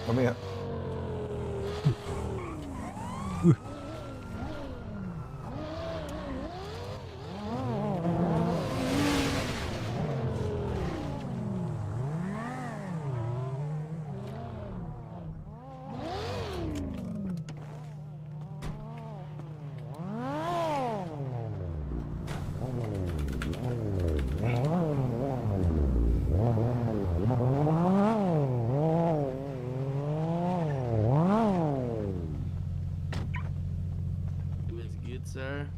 Kami ya. Sir.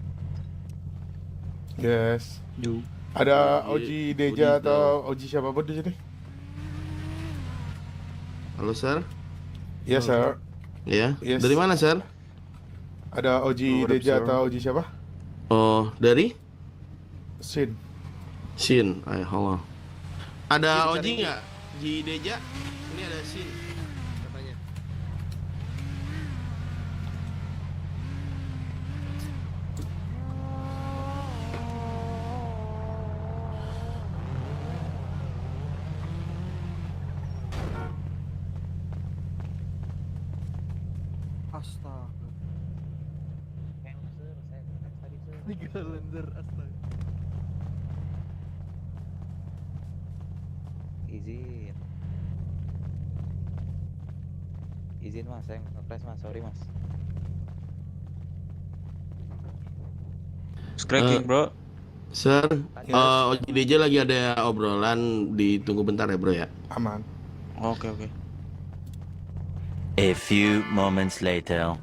Yes. Yo. Ada Good Oji Deja evening, atau Oji siapapun di sini? Halo, Sir. Yes, sir. Ya. Yes. Dari mana, Sir? Ada Oji What up, Deja sir? atau Oji siapa? Oh, dari Sin. Shin. Halo. Ada Ji, Oji dicari. nggak? Ji Deja. Ini ada Shin katanya. Astaga. Tiga lender astaga. Izin mas, saya ngepres mas, sorry mas. Scraping bro. Sir, Yes. Oji Deja lagi ada obrolan, ditunggu bentar ya, Bro ya. Aman. Oke. A few moments later.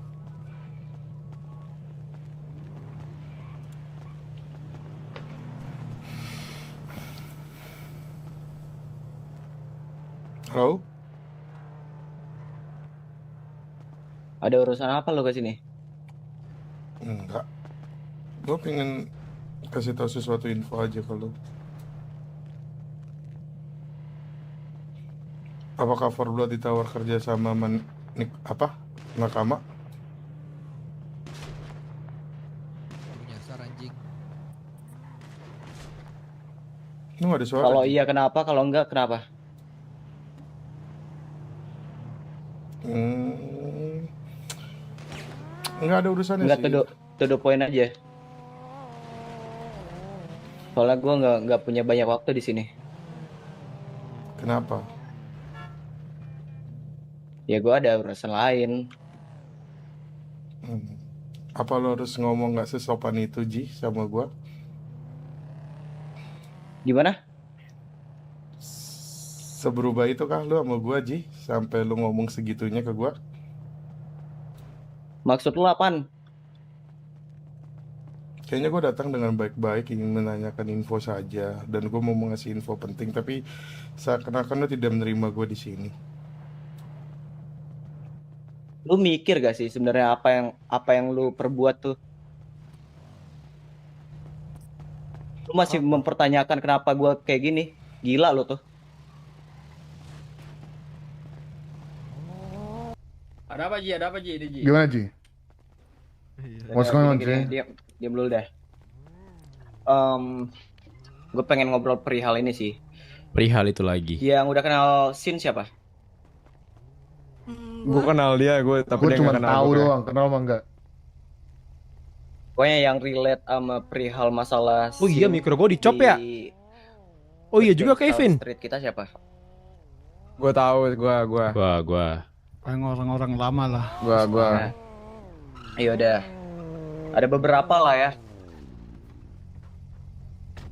Halo? Ada urusan apa lo kesini? Enggak. Gue pengen kasih tahu sesuatu info aja kalau. Apakah Forblood ditawar kerja sama Nakama? Nyasar anjing. Lu gak ada suara? Kalau Ji? iya kenapa, kalau enggak kenapa? Enggak ada urusannya Enggak, sih. to the point aja. Soalnya gue nggak punya banyak waktu di sini. Kenapa? Ya gue ada urusan lain. Apa lo harus ngomong gak sesopan itu, Ji, sama gua? Gimana? Seberubah itu kah lu sama gua, Ji? Sampai lu ngomong segitunya ke gua? Maksud lu apaan? Kayaknya gua datang dengan baik-baik, ingin menanyakan info saja, dan gua mau ngasih info penting, tapi seakan-akan lu tidak menerima gua di sini. Lu mikir gak sih sebenarnya apa yang lu perbuat tuh? Lu masih Apa? mempertanyakan kenapa gue kayak gini? Gila lu tuh. Ada apa Ji? Ini Ji. Gimana, Ji? What's going on, Ji? Diam dulu deh. Gue pengen ngobrol perihal ini sih. Perihal itu lagi. Yang udah kenal Sin siapa? Gue kenal dia, tapi Gua dia cuma nggak kenal tahu gue. doang, kenal mah enggak. Pokoknya yang relate sama perihal masalah Oh iya, Sin mikro gue dicop di ya. Oh iya juga South Kevin. Street kita siapa? Gue tahu, gue. Gua. Orang-orang lama lah. Gua. Nah, iya udah. Ada beberapa lah ya.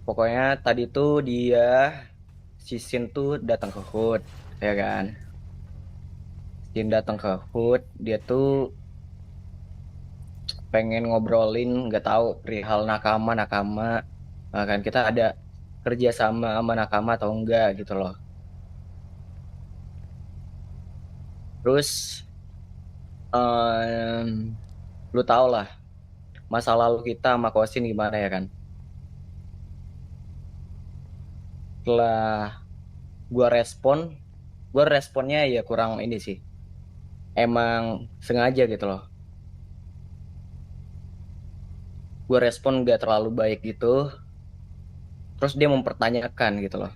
Pokoknya tadi tuh si Sin tuh datang ke Hood, ya kan? Sin datang ke Hood, dia tuh pengen ngobrolin, nggak tahu perihal nakama. Nah, kan kita ada kerja sama nakama atau enggak gitu loh. Terus lu tau lah masa lalu kita sama Kosin gimana ya kan? Setelah gue responnya ya kurang ini sih. Emang sengaja gitu loh. Gue respon gak terlalu baik gitu. Terus dia mempertanyakan gitu loh.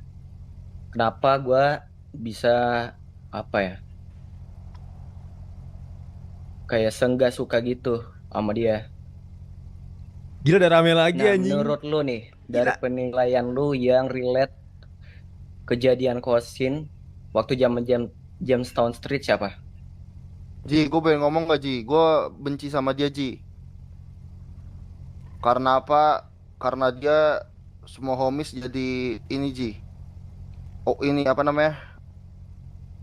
Kenapa gue bisa kayak senggak suka gitu sama dia. Gila udah rame lagi Nah, anjing. menurut lu nih, dari penilaian lu yang relate kejadian Kosin waktu zaman Jamestown Street siapa? Ji, gue pengen ngomong gak Ji? Gue benci sama dia Ji. Karena apa? Karena dia semua homies jadi ini Ji. Oh ini apa namanya?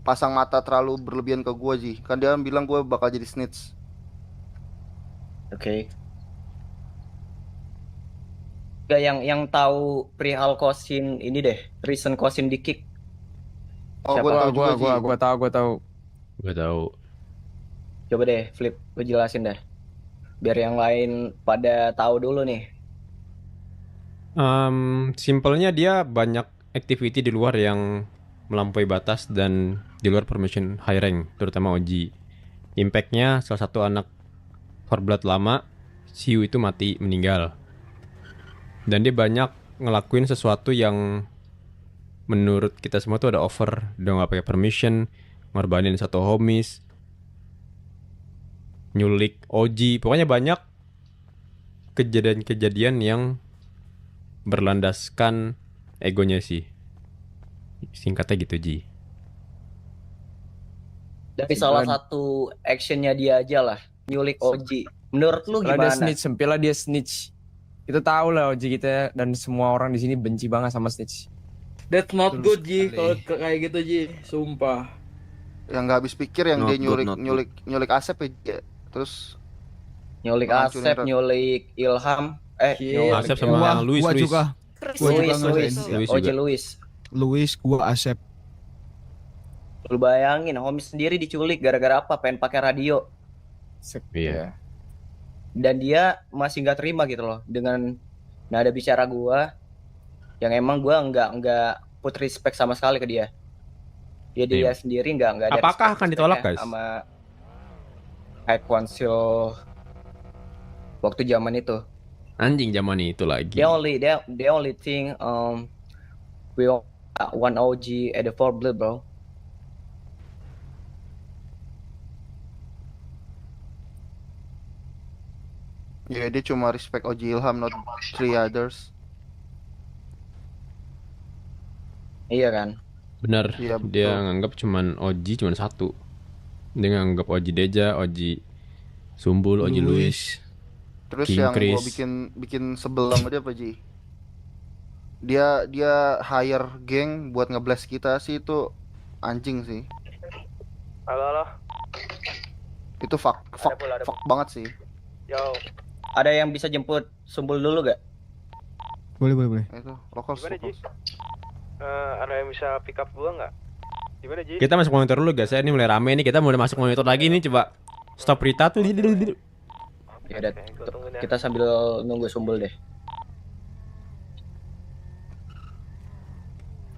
Pasang mata terlalu berlebihan ke gue Ji. Kan dia bilang gue bakal jadi snitch. Oke. Gak yang tahu perihal Kosin ini deh, recent Kosin di kick. Oh Siapa? gue tahu juga Ji. Gua tahu. Gua tahu. Coba deh, Flip, lu jelasin dah. Biar yang lain pada tahu dulu nih. Simpelnya dia banyak activity di luar yang melampaui batas dan di luar permission high rank, terutama OG. Impactnya salah satu anak Forblood lama, Siu itu mati meninggal. Dan dia banyak ngelakuin sesuatu yang menurut kita semua tuh ada over, udah nggak pakai permission, ngorbanin satu homies, nyulik OG, pokoknya banyak kejadian-kejadian yang berlandaskan egonya sih. Singkatnya gitu, Ji. Dari salah satu actionnya dia aja lah, nyulik OG. Menurut lu Sempila dia gimana? snitch, sempila dia snitch. Itu tahu lah OG kita dan semua orang di sini benci banget sama snitch. That's not Betul good Ji, sekali. kalau kayak gitu Ji, sumpah. Yang nggak habis pikir yang Not dia good, not good. nyulik Asep ya. Terus Nyulik Hancurin Asep, Red. nyulik Ilham, Shit. Asep sama yang Luis. Gua juga Luis, ngerasain. Luis OG juga. Luis. Luis, gua Asep. Lu bayangin, homies sendiri diculik gara-gara apa? Pengen pakai radio. Iya. Dan dia masih nggak terima gitu loh dengan nada bicara gua yang emang gua nggak put respect sama sekali ke dia. Dia Iya. sendiri nggak ada. Apakah akan ditolak, respect-nya guys? Sama High Council waktu zaman itu. Anjing zaman itu lagi. They only think we one OG at the four blood, bro. ya dia cuma respect OG Ilham, not three others. Iya kan? Bener. Iya, betul. Dia nganggap cuman OG cuman satu. Dia nganggap OG Deja, OG Sumbul, OG Luis. Terus King yang gua Chris. bikin sebel sama dia apa Ji? Dia hire geng buat ngeblast kita sih, itu anjing sih. Halo. Itu fuck banget sih. Yo. Ada yang bisa jemput Sumbul dulu gak? Boleh. Itu lokal. Gimana, Ji? Ada yang bisa pick up gua nggak? Gimana Ji? Kita masuk monitor dulu guys. Ini mulai rame nih. Kita mulai masuk monitor lagi nih. Coba stop Rita tuh. Ya udah, Oke, gua tungguin ya. kita sambil nunggu Sumbul deh.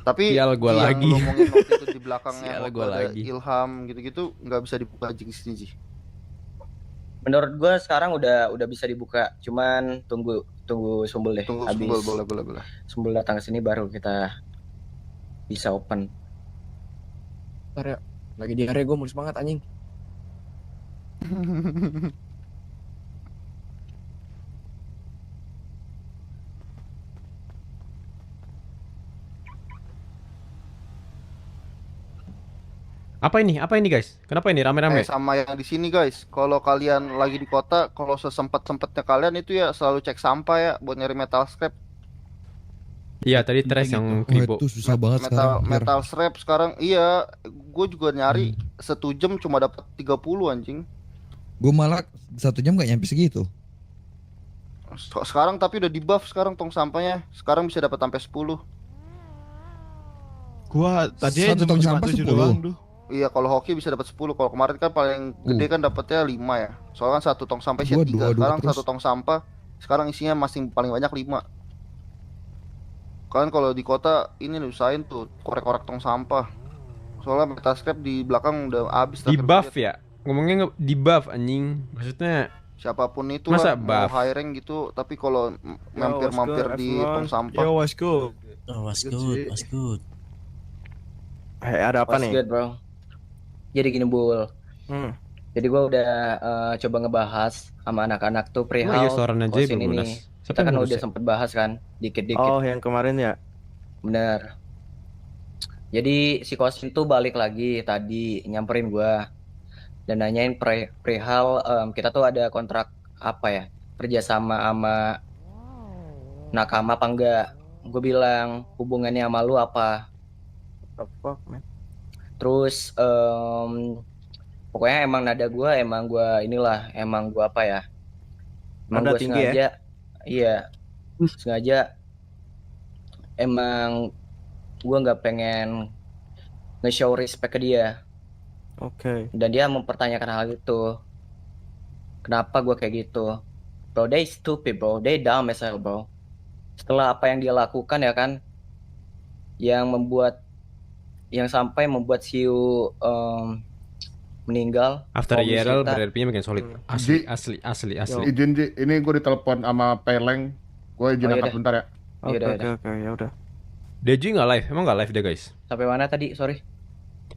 Tapi Sial gua yang lagi. lu ngomongin waktu itu di belakangnya Sial waktu gua ada lagi. Ilham gitu-gitu nggak bisa dibuka di sini Ji. Menurut gua sekarang udah bisa dibuka. Cuman tunggu Sumbul deh. Tunggu Habis Sumbul, boleh. Sumbul datang ke sini baru kita bisa open. Bentar ya. Lagi diare gue mulus banget anjing. Apa ini guys? Kenapa ini rame-rame? Sama yang di sini guys, kalau kalian lagi di kota, kalau sesempet-sempetnya kalian itu ya selalu cek sampah ya buat nyari metal scrap. Iya tadi Tres yang kribo. itu susah banget Metal scrap sekarang iya, gue juga nyari 1 jam cuma dapat 30 anjing. Gue malah 1 jam gak nyampe segitu. Sekarang tapi udah di buff sekarang tong sampahnya. Sekarang bisa dapat sampai 10. Gua tadi Satu tong sampah 10. tuh. Iya, kalau hoki bisa dapat 10. Kalau kemarin kan paling gede kan dapatnya 5 ya. Soalnya kan 1 tong sampah isinya 3. Sekarang 1 tong sampah sekarang isinya masih paling banyak 5. Kalian kalau di kota ini usahain tuh korek-korek tong sampah. Soalnya metal scrap di belakang udah habis. Di buff ya? Ngomongnya di buff anjing. Maksudnya Siapapun itu Masa lah, mau buff? high rank gitu, tapi kalau mampir-mampir di tong sampah. what's good? was good. Ada apa What's nih? good, bro? Jadi gini, Bul. Hmm. Jadi gue udah coba ngebahas sama anak-anak tuh Emang iya perihal suaranya aja kosin belum ini. lunas. Siapa Kita yang kan ngurus udah ya? sempet bahas kan, dikit-dikit. Oh, yang kemarin ya? Bener. Jadi si kosin tuh balik lagi tadi nyamperin gua dan nanyain perihal kita tuh ada kontrak apa ya, kerjasama sama nakama apa enggak. Gue bilang hubungannya sama lu apa. The fuck, man? Terus pokoknya emang nada gua emang gua inilah emang gua apa ya, emang Nada gua tinggi ya? sengaja iya sengaja emang gua nggak pengen nge-show respect ke dia. Oke. Dan dia mempertanyakan hal itu. Kenapa gue kayak gitu? Bro, they stupid bro. They dumb as hell bro. Setelah apa yang dia lakukan ya kan, yang sampai membuat Siu meninggal. After homies IRL kita. berarti makin solid. Ji. Asli. Izin Ji, ini gue ditelepon sama Peleng. Gue izin Oh, angkat yaudah. bentar ya. Oke, Yaudah, oke, ya udah. Deji nggak live, emang nggak live dia guys. Sampai mana tadi? Sorry.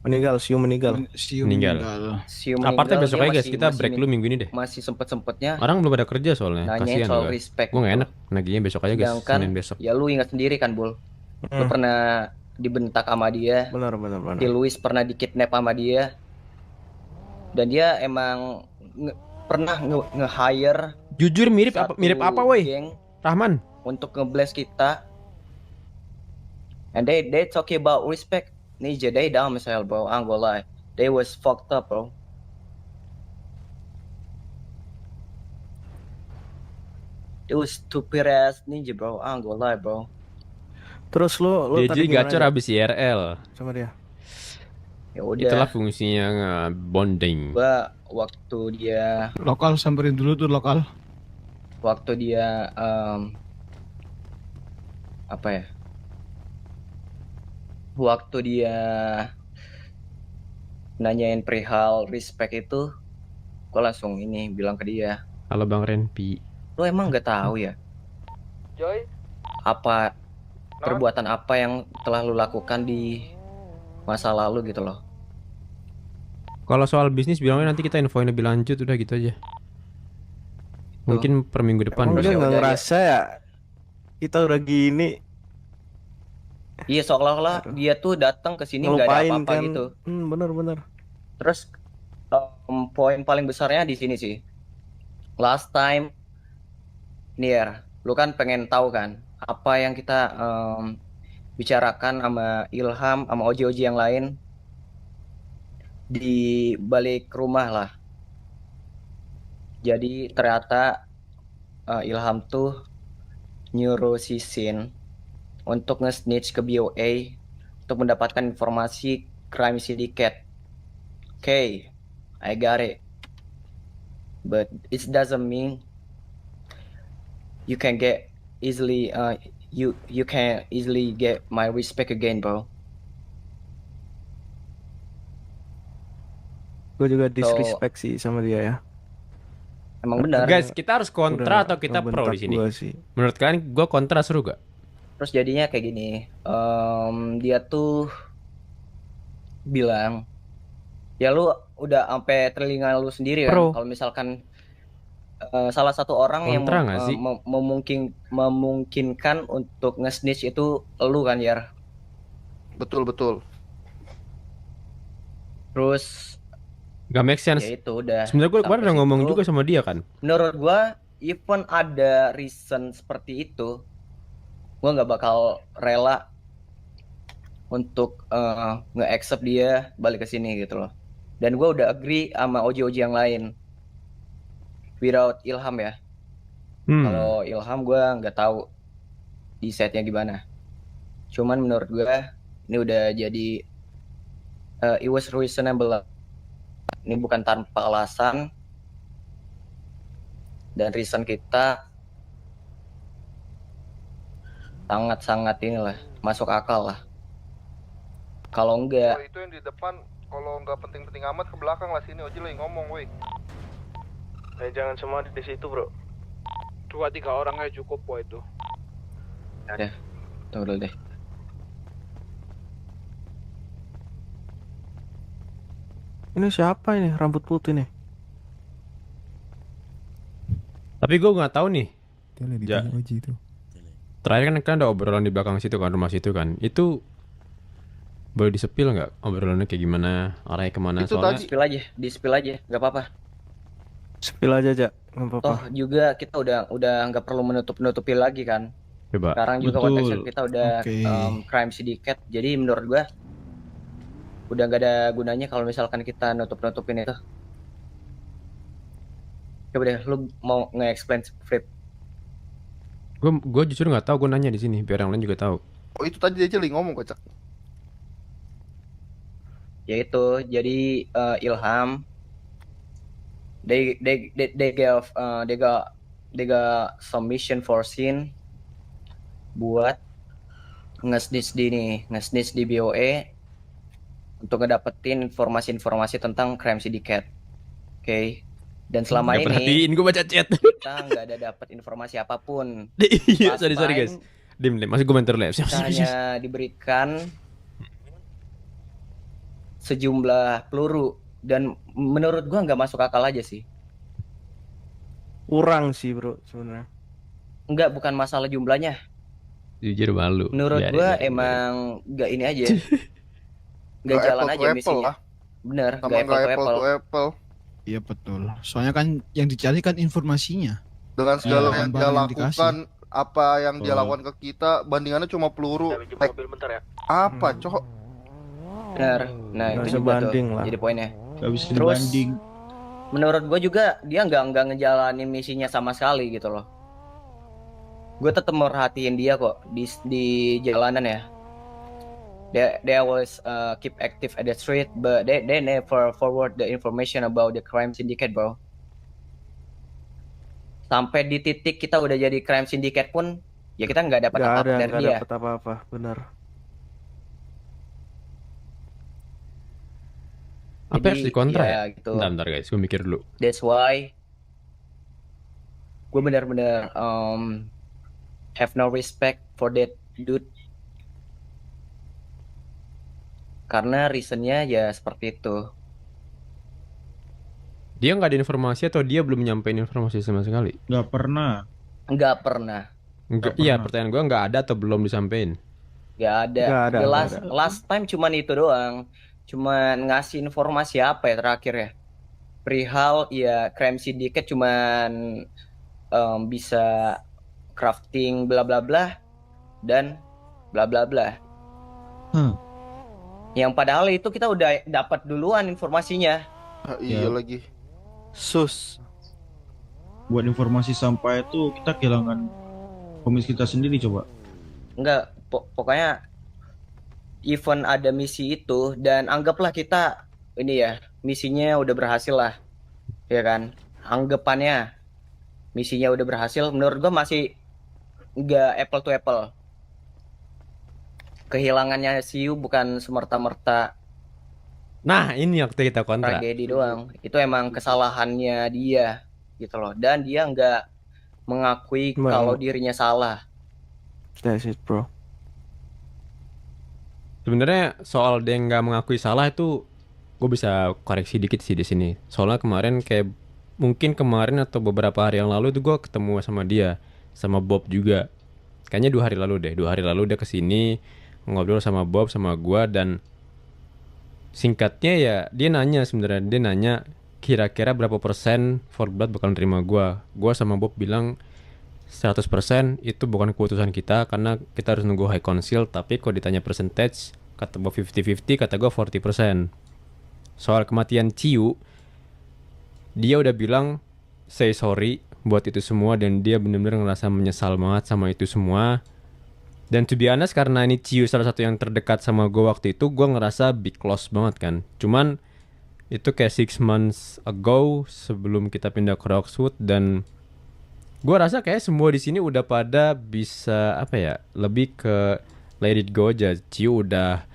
Meninggal, Siu meninggal. Siu Meninggal. Siu meninggal. Apartnya besok dia aja guys, masih- kita masih break min- dulu minggu ini deh. Masih sempet-sempetnya Orang belum ada kerja soalnya, nanyain kasihan soal gue. respect. Gue nggak enak, naginya besok aja guys, Sedangkan Senin besok. ya lu ingat sendiri kan, Bul. Lu Hmm. pernah dibentak sama dia. Benar. Si Luis pernah dikidnap sama dia. Dan dia emang pernah nge-hire Jujur mirip satu apa woi? geng Rahman. untuk nge-blast kita. And they talking about respect. Ninja, they dumb as hell, bro. I'm gonna lie. They was fucked up, bro. It was stupid ass ninja, bro. I'm gonna lie, bro. Terus lu Deji tadi gimana gacor aja habis IRL. sama dia? Ya udah. Itulah fungsinya bonding. Gua waktu dia Lokal samperin dulu tuh lokal. apa ya? Waktu dia nanyain perihal respect itu, gue langsung ini bilang ke dia, Halo Bang Renpi. lo emang nggak tahu ya Joy. apa perbuatan apa yang telah lo lakukan di masa lalu gitu loh. Kalau soal bisnis bilangnya nanti kita infoin lebih lanjut, udah gitu aja. Mungkin per minggu depan Emang bisa. dia nggak Udah, ngerasa ya kita udah gini Iya, seolah-olah dia tuh datang ke sini nggak ada ngelupain apa-apa kan? gitu. Bener. Terus poin paling besarnya di sini sih. Last time, Nier, lu kan pengen tahu kan apa yang kita bicarakan sama Ilham, sama Oji-Oji yang lain di balik rumah lah. Jadi ternyata Ilham tuh nyuruh si Sin untuk nge-snitch ke BOA untuk mendapatkan informasi crime syndicate. Okay, I got it. But it doesn't mean you can get easily you can easily get my respect again, bro. Gue juga disrespect sih sama dia ya. Emang benar. Guys, kita harus kontra Udah atau kita pro ngebentak di sini? gua sih. Menurut kalian gue kontra seru gak? Terus jadinya kayak gini. Dia tuh bilang, ya lu udah sampai telinga lu sendiri kan Pro. kalau misalkan salah satu orang yang Kontra nggak sih? memungkinkan untuk nge-snitch itu lu kan, Yar. Betul. Terus Gak make sense. ya itu udah. Sebenarnya gue kemarin Sampai udah ngomong situ, juga sama dia kan. menurut gua even ada reason seperti itu, gua nggak bakal rela untuk nge-accept dia balik ke sini gitu loh. Dan gua udah agree sama Oji-Oji yang lain without Ilham ya. Kalau Ilham gua nggak tahu di setnya gimana. Cuman menurut gua ini udah jadi it was reasonable. Ini bukan tanpa alasan. Dan reason kita sangat-sangat inilah masuk akal lah. Kalau enggak, Itu yang di depan kalau nggak penting-penting amat ke belakang lah, sini Oji lagi ngomong, woi. Jangan semua di situ, bro. 2-3 orang aja cukup kok itu. tunggu dulu deh. Ini siapa ini rambut putih nih? Tapi gue nggak tahu nih. Tele di Ja. Oji itu. Terakhir kan ada obrolan di belakang situ kan, rumah situ kan. Itu boleh disepil nggak obrolannya kayak gimana, arahnya kemana? Itu Soalnya tadi di spill aja, nggak apa-apa. Spill aja, Jak. Nggak apa-apa. Toh juga kita udah nggak perlu menutup-nutupi lagi kan. coba. Sekarang juga Betul. konteksnya kita udah Oke. crime syndicate. Jadi menurut gua udah nggak ada gunanya kalau misalkan kita nutup-nutupin itu. Coba deh, lu mau nge-explain Flip? Gue justru nggak tahu, gue nanya di sini biar yang lain juga tahu. Oh itu tadi aja Li ngomong kocak. Yaitu jadi Ilham they got some mission for scene buat nge-snitch di BOE untuk ngedapetin informasi-informasi tentang crime syndicate. Oke. Dan selama Nggak ini perhatiin, gue baca chat. kita nggak ada dapat informasi apapun. Iya, Last sorry guys. time Dim, masih gue mentor lab. kita hanya diberikan sejumlah peluru dan menurut gua nggak masuk akal aja sih. Kurang sih, Bro, sebenarnya. Enggak, bukan masalah jumlahnya. Jujur malu. Menurut Biarin, gua biarin. emang nggak ini aja. Nggak Nggak jalan apple to aja apple misinya. lah. Bener, Sama nggak nggak apple to apple apple. to apple. Iya betul. Soalnya kan yang dicari kan informasinya. Dengan segala Iya, yang dia barang yang lakukan, apa yang dia Oh. lakukan ke kita, bandingannya cuma peluru. Saya pinjam mobil bentar ya. Apa, cok? Bener. Nah, Nggak itu juga sebanding tuh lah. jadi poinnya. Gak bisa Terus, dibanding. Menurut gua juga dia nggak ngejalanin misinya sama sekali gitu loh. Gue tetap merhatiin dia kok di jalanan ya. They always keep active at the street, but they never forward the information about the crime syndicate, bro. Sampai di titik kita udah jadi crime syndicate pun, ya kita nggak dapat apa-apa dari Nggak dia. dapet apa-apa, benar. Apa Jadi, harus dikontra ya? gitu. Bentar guys, gue mikir dulu. That's why gue benar-benar have no respect for that dude. Karena reasonnya ya seperti itu. Dia nggak ada informasi atau dia belum nyampein informasi sama sekali? Gak pernah. Nggak pernah. Enggak, Nggak iya pernah. pertanyaan gue nggak ada atau belum disampein? Nggak ada. Nggak ada, The nggak last, ada. last time cuman itu doang. Cuman ngasih informasi apa ya terakhir ya? Perihal ya crime syndicate cuman bisa crafting bla bla bla dan bla bla bla. Yang padahal itu kita udah dapat duluan informasinya. Ah, iya Ya. lagi. Sus. Buat informasi sampah itu kita kehilangan komis kita sendiri coba. Enggak, pokoknya event ada misi itu dan anggaplah kita ini ya, misinya udah berhasil lah. Ya kan? Anggapannya misinya udah berhasil, menurut gua masih enggak apple to apple. Kehilangannya Siu bukan semerta-merta Nah ini waktu kita kontra. tragedi doang. Itu emang kesalahannya dia gitu loh. Dan dia nggak mengakui Mau. kalau dirinya salah. That's it, bro. Sebenarnya soal dia nggak mengakui salah itu gue bisa koreksi dikit sih di sini. Soalnya kemarin kayak mungkin kemarin atau beberapa hari yang lalu itu gue ketemu sama dia, sama Bob juga. Kayaknya 2 hari lalu deh. 2 hari lalu dia kesini ngobrol sama Bob sama gue dan singkatnya ya dia nanya sebenarnya dia nanya kira-kira berapa persen For Blood bakal nerima gue. Gue sama Bob bilang 100% itu bukan keputusan kita karena kita harus nunggu High Council, tapi kalau ditanya percentage kata Bob 50-50, kata gue 40%. Soal kematian Ciu, dia udah bilang say sorry buat itu semua dan dia benar-benar ngerasa menyesal banget sama itu semua. Dan to be honest, karena ini Ciu salah satu yang terdekat sama gue waktu itu, gue ngerasa big loss banget kan. Cuman itu kayak 6 months ago sebelum kita pindah ke Roxwood dan gue rasa kayak semua di sini udah pada bisa apa ya, lebih ke let it go aja. Ciu udah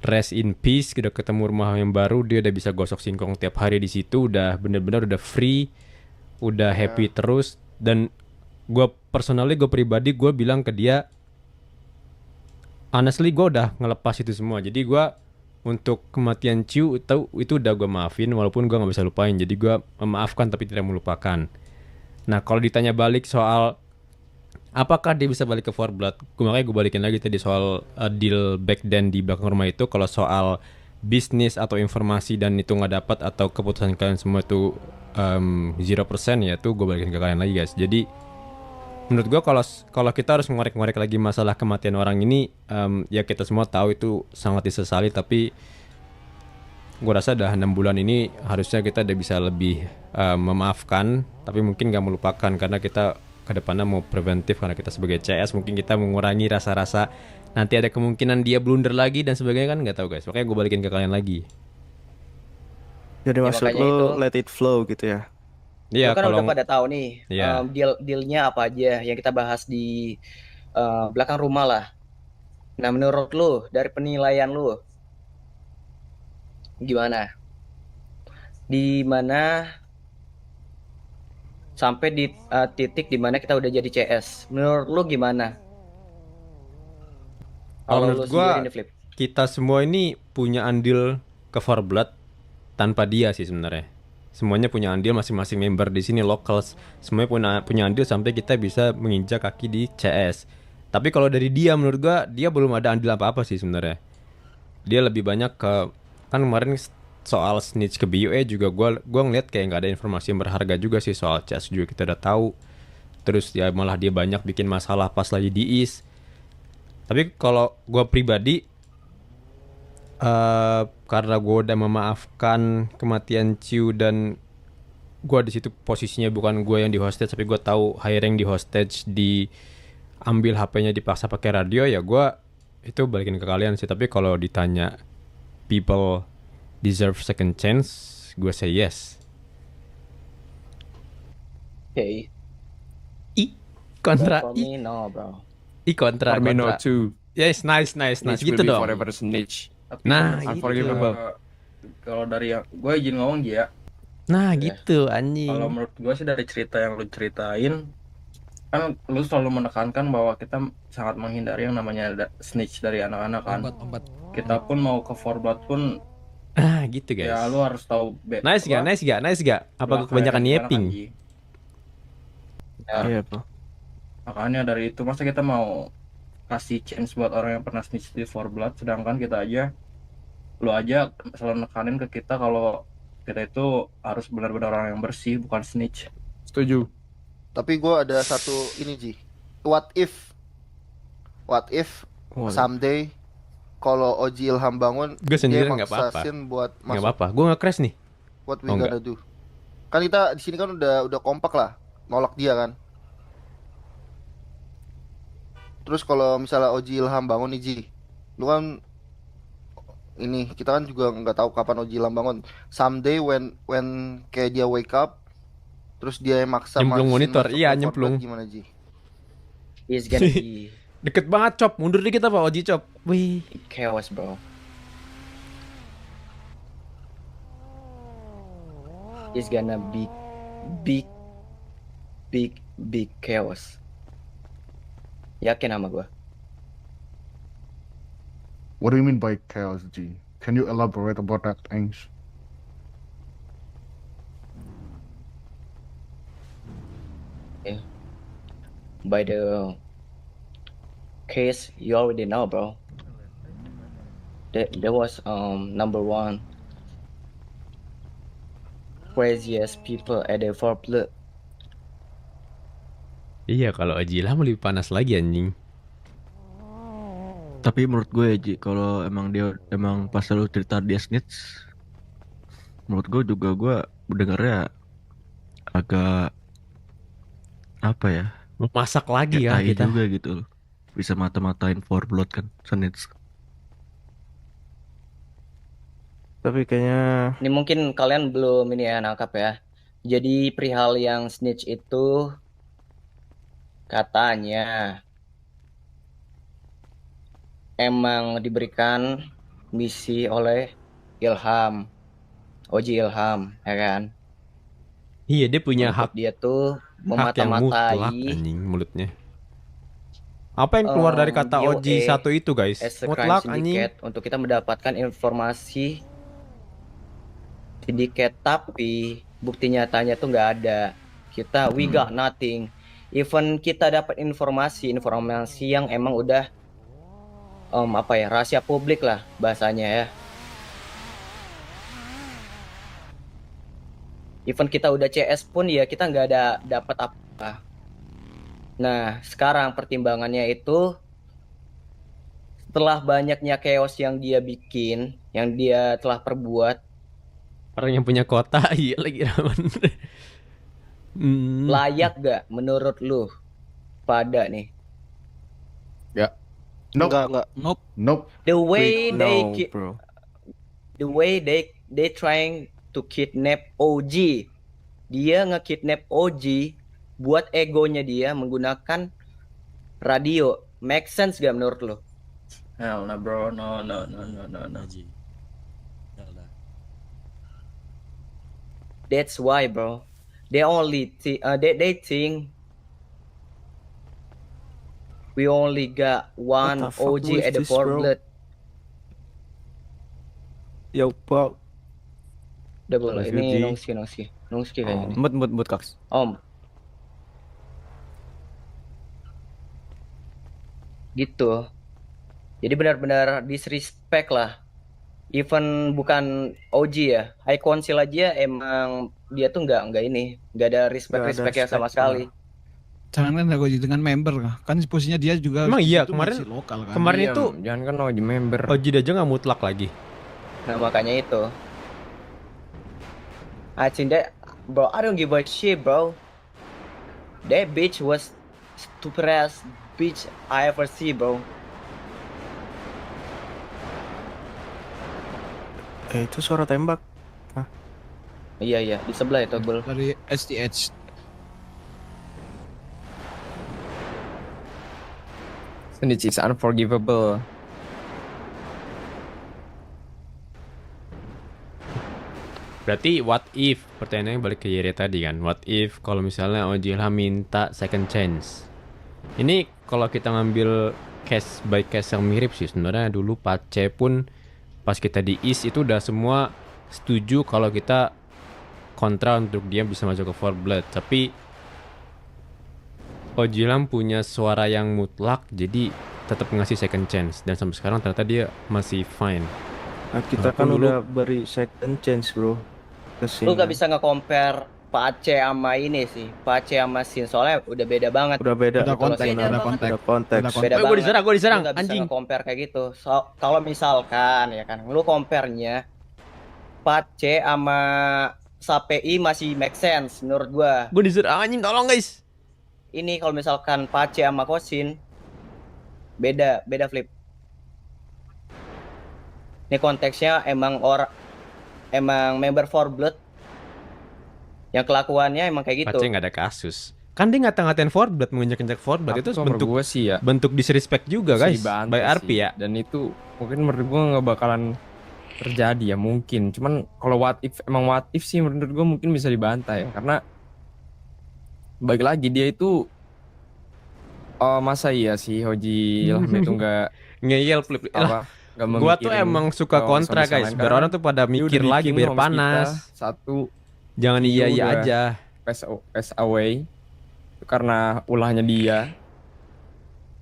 rest in peace, udah ketemu rumah yang baru, dia udah bisa gosok singkong tiap hari di situ, udah bener-bener udah free, udah happy terus. Dan gue personally, gue pribadi, gue bilang ke dia, honestly gue udah ngelepas itu semua. Jadi gue untuk kematian Ciu itu udah gue maafin walaupun gue nggak bisa lupain. Jadi gue memaafkan tapi tidak melupakan. Nah, kalau ditanya balik soal apakah dia bisa balik ke Four Blood, makanya gue balikin lagi tadi soal deal back then di belakang rumah itu. Kalau soal bisnis atau informasi dan itu nggak dapat atau keputusan kalian semua itu 0%, ya tuh gue balikin ke kalian lagi guys. Jadi menurut gue kalau kita harus ngorek-ngorek lagi masalah kematian orang ini, ya kita semua tahu itu sangat disesali, tapi gue rasa dah 6 bulan ini harusnya kita udah bisa lebih memaafkan, tapi mungkin gak melupakan karena kita kedepannya mau preventif, karena kita sebagai CS mungkin kita mengurangi rasa-rasa nanti ada kemungkinan dia blunder lagi dan sebagainya, kan nggak tahu guys. Makanya gue balikin ke kalian lagi. Jadi Ya, maksud makanya lu itu. let it flow gitu ya? Iya, Lu kan kalau udah pada tahu nih Iya. dealnya apa aja yang kita bahas di belakang rumah lah. Nah, menurut lu dari penilaian lu gimana? Di mana sampai di titik di mana kita udah jadi CS? Menurut lu gimana? Kalau lu menurut gue sendiri nih, Flip. kita semua ini punya andil ke Four Blood tanpa dia sih sebenarnya. Semuanya punya andil, masing-masing member di sini locals semuanya punya andil sampai kita bisa menginjak kaki di CS. Tapi kalau dari dia, menurut gua dia belum ada andil apa-apa sih sebenarnya. Dia lebih banyak ke, kan kemarin soal snitch ke BUE juga gua ngeliat kayak nggak ada informasi yang berharga juga sih. Soal CS juga kita udah tahu. Terus ya malah dia banyak bikin masalah pas lagi di East. Tapi kalau gua pribadi, karena gue udah memaafkan kematian Ciu dan gue di situ posisinya bukan gue yang di hostage, tapi gue tahu high rank di hostage, diambil HP-nya, dipaksa pakai radio, ya gue itu balikin ke kalian sih. Tapi kalau ditanya people deserve second chance, gue say yes. Oke. Kontra For me, no, bro. kontra. Armino 2. Yes, nice gitu dong. Forever snitch. Tapi Nah, Unforgivable. kalau dari yang gue izin ngomong ya, Nah gitu anjing. kalau menurut gue sih dari cerita yang lu ceritain, kan lu selalu menekankan bahwa kita sangat menghindari yang namanya snitch dari anak-anak kan. Kita pun mau ke Four Blood pun Gitu guys. ya lu harus tahu Nice gak? Apa gue kebanyakan yapping? Iya, Bro. Makanya dari itu masa kita mau kasih chance buat orang yang pernah snitch di Four Blood, sedangkan lu aja selalu nekanin ke kita kalau kita itu harus benar-benar orang yang bersih, bukan snitch. Setuju. Tapi gue ada satu ini Ji. What if someday kalau Oji Ilham bangun Gue sendiri dia nggak apa-apa. maksain buat Nggak masuk, apa-apa. Gue nge-crash nih. what we Oh, gonna do? Kan kita di sini kan udah kompak lah nolak dia kan. Terus kalau misalnya Oji Ilham bangun nih Ji, lu kan ini kita kan juga nggak tahu kapan Oji Ilham bangun. Someday when kayak dia wake up, terus dia yang maksa Nyemplung masukin monitor, masuk iya, ke Four nyemplung. Blood, gimana Ji? He's gonna be Deket banget Cop. Mundur dikit apa Oji Cop? Wih. chaos, bro. He's gonna be big chaos. Yakin sama gue. What do you mean by chaos, G? Can you elaborate about that things? By the case, you already know, bro. There was number one craziest people at the Four Blood. Iya, kalau Oji lah lebih panas lagi anjing. Tapi menurut gue ya Ji, kalau emang pas lu cerita dia snitch, menurut gue juga gue mendengarnya agak apa ya? Masak lagi ya tai kita. juga gitu loh. Bisa mata-matain Four Blood kan, snitch. Tapi kayaknya Ini mungkin kalian belum ini ya nangkap ya. Jadi perihal yang snitch itu katanya emang diberikan misi oleh Ilham, Oji Ilham, ya kan? Iya, dia punya Untuk hak dia tuh yang mutlak memata-matai anjing mulutnya. Apa yang keluar dari kata DOA Oji satu itu guys? as a crime Mutlak anjing. syndicate untuk kita mendapatkan informasi sindiket, tapi bukti nyatanya tuh nggak ada. Kita we got nothing. Even kita dapat informasi yang emang udah rahasia publik lah bahasanya ya. Even kita udah CS pun ya kita nggak ada dapat apa. Nah sekarang pertimbangannya itu setelah banyaknya chaos yang dia bikin, yang dia telah perbuat, Orang yang punya kota, iya lagi Raman. layak gak menurut lu pada nih? Nope. Enggak. Nope. The way No, they bro. the way they trying to kidnap OG. Dia ngekidnap OG buat egonya dia menggunakan radio. Make sense gak menurut lo? Hell nah bro, no. Haji. Udah lah. That's why, bro. They they think we only got one What the fuck OG was at the this, bro? blood. Yo, Pak. Udah boleh. Terus, Ini Yuji. nongski kayaknya. Mut Kaks. Om. Gitu. Jadi benar-benar disrespect lah. Even bukan OG ya, High Council aja emang dia tuh nggak ada respect ya sama sekali. Jangan kan OG dengan member kan posisinya dia juga. Emang iya, itu kemarin- masih lokal kan. Kemarin Diam, itu jangan kan OG member. Oji aja nggak mutlak lagi. Nah makanya itu. I think that, bro, I don't give a shit, bro. That bitch was stupidest bitch I ever see, bro. Itu suara tembak. Iya, di sebelah itu, Bel. Dari STH. Snitch is unforgivable. Berarti what if, pertanyaannya balik ke Yere tadi kan, what if kalau misalnya Oji Ilham minta second chance. Ini kalau kita ngambil case by case yang mirip sih sebenarnya. Dulu Pace pun pas kita di East itu udah semua setuju kalau kita kontra untuk dia bisa masuk ke 4 Blood. Tapi Oji Ilham punya suara yang mutlak, jadi tetap ngasih second chance. Dan sampai sekarang ternyata dia masih fine. Nah, kita kan Walaupun udah beri second chance, bro. Kesini. Lu gak bisa nge-compare Pace sama ini sih. Pace sama Sin soalnya udah beda banget. Udah beda. Udah konteks, benar. udah konteks. Udah konteks. Udah Beda Gue banget. diserang, Lu gak bisa anjing. nge-compare kayak gitu. Kalau misalkan ya kan, lu compare-nya Pace sama Sapei masih make sense menurut gua. Gue diserang anjing, tolong guys. Ini kalau misalkan Pace sama Kosin beda flip. Ini konteksnya emang member 4 Blood yang kelakuannya emang kayak gitu. Pace nggak ada kasus. Kan dia ngata-ngatain 4 Blood, menginjak-injak 4 Blood itu bentuk gue sih ya bentuk disrespect juga bisa guys dibantu by RP sih. ya. Dan itu mungkin menurut gue nggak bakalan terjadi ya, mungkin. Cuman kalau what if sih menurut gue mungkin bisa dibantai ya. Karena balik lagi dia itu masa iya sih Hoji Ilham itu nggak Ngeyel flip. Lah, nggak gua tuh memikirin emang suka kalau kontra sama-sama guys. lain. Biar Karena orang tuh pada dia mikir udah lagi bikin biar homies panas. kita satu Jangan iya udah aja. pass away itu karena ulahnya dia.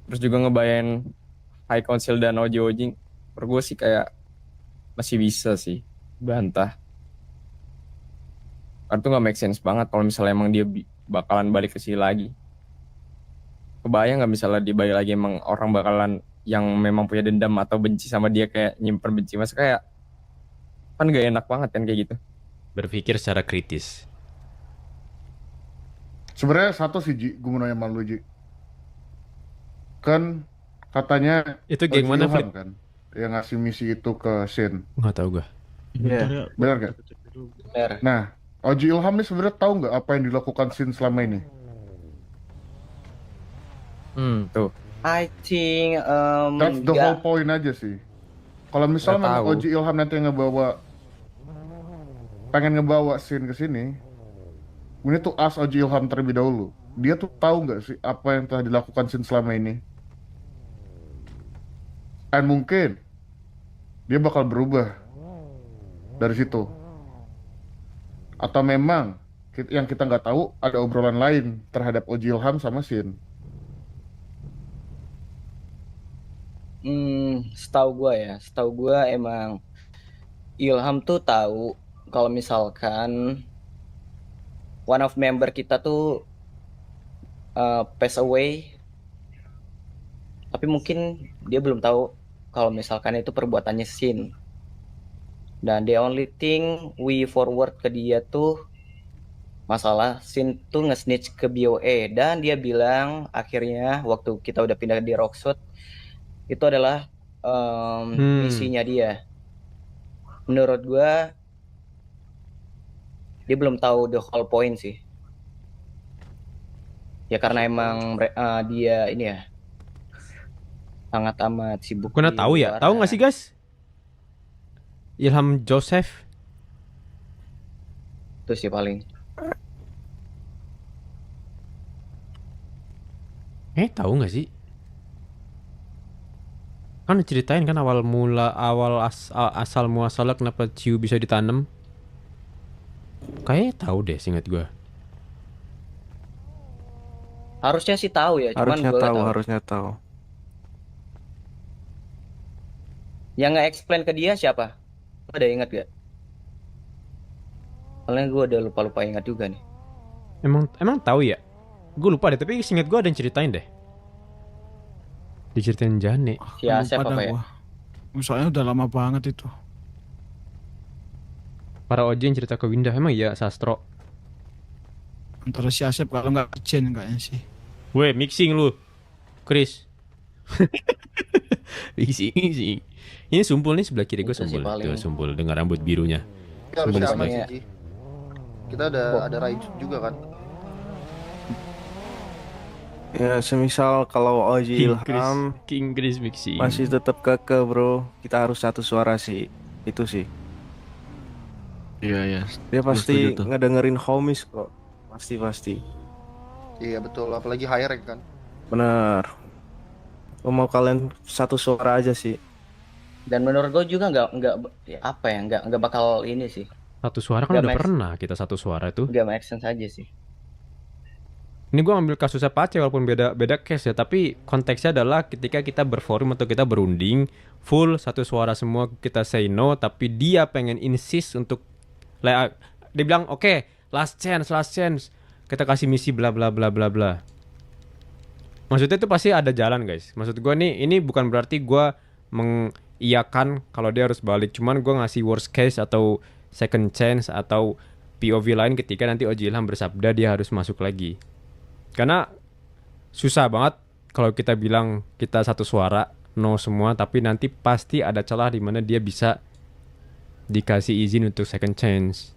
Terus juga ngebayain High Council dan Oji menurut gue sih kayak masih bisa sih bantah. Karena tuh nggak make sense banget kalau misalnya emang dia bakalan balik ke sini lagi. Kebayang nggak misalnya dia balik lagi emang orang bakalan yang memang punya dendam atau benci sama dia kayak nyimpen benci. Masa kayak kan gak enak banget kan kayak gitu. Berpikir secara kritis. Sebenarnya satu sih, Ji, gue mau nanya sama lu, Ji. Kan katanya Itu geng Oji mana, Ilham Flip? kan yang ngasih misi itu ke Shin. Nggak tahu gua. Iya. Benar gak? Bener. Nah, Oji Ilham ini sebenarnya tahu nggak apa yang dilakukan Shin selama ini? Tuh. I think That's the nggak. whole point aja sih. Kalau misalnya Nggak memang tahu. Oji Ilham nanti yang pengen ngebawa Shin ke sini, we need to ask Oji Ilham terlebih dahulu. Dia tuh tahu nggak sih apa yang telah dilakukan Shin selama ini? Dan mungkin dia bakal berubah dari situ. Atau memang Yang kita nggak tahu ada obrolan lain terhadap Oji Ilham sama Sin. Setahu gua emang Ilham tuh tahu kalau misalkan one of member kita tuh pass away, tapi mungkin dia belum tahu kalau misalkan itu perbuatannya Sin. Dan the only thing we forward ke dia tuh masalah Sin tuh nge-snitch ke BOE, dan dia bilang akhirnya waktu kita udah pindah di Rockshot itu adalah misinya dia. Menurut gua dia belum tahu the whole point sih. Ya karena emang dia ini ya sangat amat sibuk. Gua tahu ya. Tahu nggak sih guys? Ilham Joseph. Itu sih paling. Tahu nggak sih? Kan ceritain kan asal muasalnya kenapa ciu bisa ditanam. Kayaknya tahu deh, seingat gue. Harusnya sih tahu ya, cuman gue tahu. Harusnya tahu. Yang nge-explain ke dia siapa? Lo ada ingat gak? Soalnya gue udah lupa ingat juga nih. Emang tahu ya? Gue lupa deh, tapi seingat gue ada yang ceritain deh. Diceritain Jane. Si Asep apa ya? Soalnya udah lama banget itu. Para Oji yang cerita ke Winda, emang iya Sastro? Antara si Asep kalau nggak Jen kayaknya sih. Weh, mixing lu, Chris. mixing. Ini Sumpul nih sebelah kiri gue, Sumpul. Tuh, Sumpul dengan rambut birunya. Kita harus Sumpul siapa sebelah. sih, Ji? Kita ada Raijut juga kan? Ya semisal kalau Oji Ilham King Chris mixing. masih tetap keke bro, kita harus satu suara sih. Itu sih. Iya. Dia Gua pasti setuju tuh. ngedengerin homies kok. Pasti. Iya betul, apalagi high rank kan. Bener. Gua mau kalian satu suara aja sih. Dan menurut gue juga nggak bakal ini sih. Satu suara kan Nggak udah make- pernah kita satu suara tuh. Nggak make sense aja sih. Ini gue ambil kasusnya Pace walaupun beda case ya, tapi konteksnya adalah ketika kita berforum atau kita berunding full satu suara semua kita say no, tapi dia pengen insist untuk dia bilang oke, last chance kita kasih misi bla bla bla bla bla. Maksudnya itu pasti ada jalan guys. Maksud gue nih, ini bukan berarti gue mengiyakan kalau dia harus balik, cuman gue ngasih worst case atau second chance atau POV lain ketika nanti Oji Ilham bersabda dia harus masuk lagi. Karena susah banget kalau kita bilang kita satu suara no semua, tapi nanti pasti ada celah di mana dia bisa dikasih izin untuk second chance.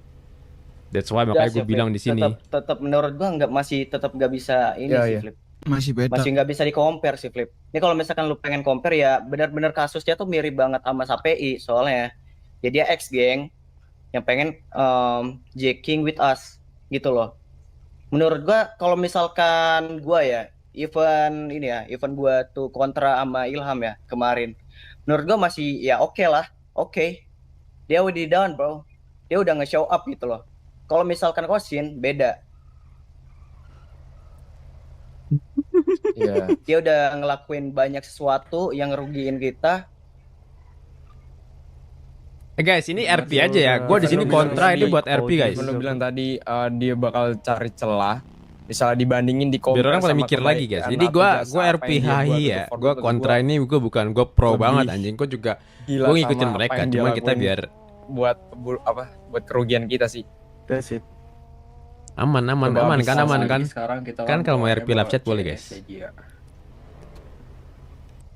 That's why makanya gue bilang di sini. Tetap menurut gua masih nggak bisa ini sih, Flip. Masih beda. Masih nggak bisa di-compare sih, Flip. Ini kalau misalkan lu pengen compare ya benar-benar kasusnya tuh mirip banget sama SAPI soalnya. Ya dia ex-geng yang pengen jacking with us gitu loh. Menurut gua kalau misalkan gua ya event gua tuh kontra sama Ilham ya kemarin. Menurut gua masih ya oke lah. Oke. Dia udah down, bro. Dia udah nge-show up gitu loh. Kalau misalkan Kosin beda. Iya. Dia udah ngelakuin banyak sesuatu yang ngerugiin kita. Guys, ini RP aja ya. Gue di sini kontra, ini buat RP guys. Lu bilang tadi dia bakal cari celah. Misalnya dibandingin di Biar orang pada mikir lagi guys. Jadi gue RP HI ya. Gue kontra ini gue bukan gue pro banget anjing. Gue juga gue ngikutin mereka. Cuma kita biar buat kerugian kita sih. That's it. aman kan. Sekarang kita Kan kalau mau boleh RP live chat bawa boleh CS guys. aja.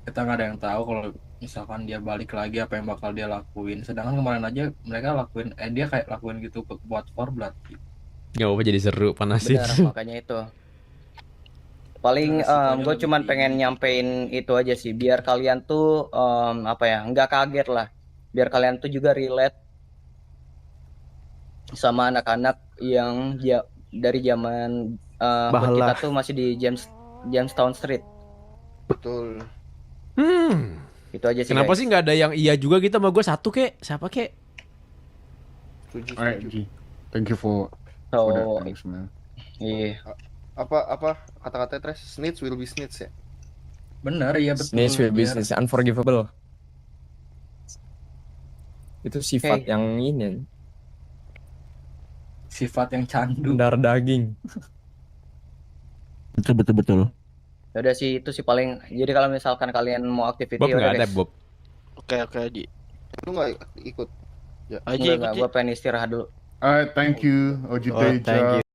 Kita nggak ada yang tahu kalau misalkan dia balik lagi apa yang bakal dia lakuin. Sedangkan kemarin aja mereka lakuin dia kayak lakuin gitu buat Forblood. Gak apa jadi seru panasin. Benar, makanya itu. Paling gue cuman pengen nyampein itu aja sih, biar kalian tuh nggak kaget lah, biar kalian tuh juga relate sama anak-anak yang dari zaman kita tuh masih di Jamestown Street. Betul. Itu aja sih. Kenapa guys. sih nggak ada yang iya juga gitu sama gue satu kek? Siapa kek? Setuju. Alright, Ji. Thank you for So, for that punishment. iya. Apa kata-katanya Tres? Snitch will be snitch ya? Bener, iya betul. Snitch will be Biar- snitch, unforgivable. Itu sifat Hey. yang ini, Sifat yang candu. darah daging. Betul. Ya udah sih itu sih paling. Jadi kalau misalkan kalian mau activity Bob ya udah nggak ada guys. Bob. Oke Haji. Lu nggak ikut? Haji ikut Enggak, Ji. gue pengen istirahat dulu. Alright, thank you, Oji Oh, thank Teja. you.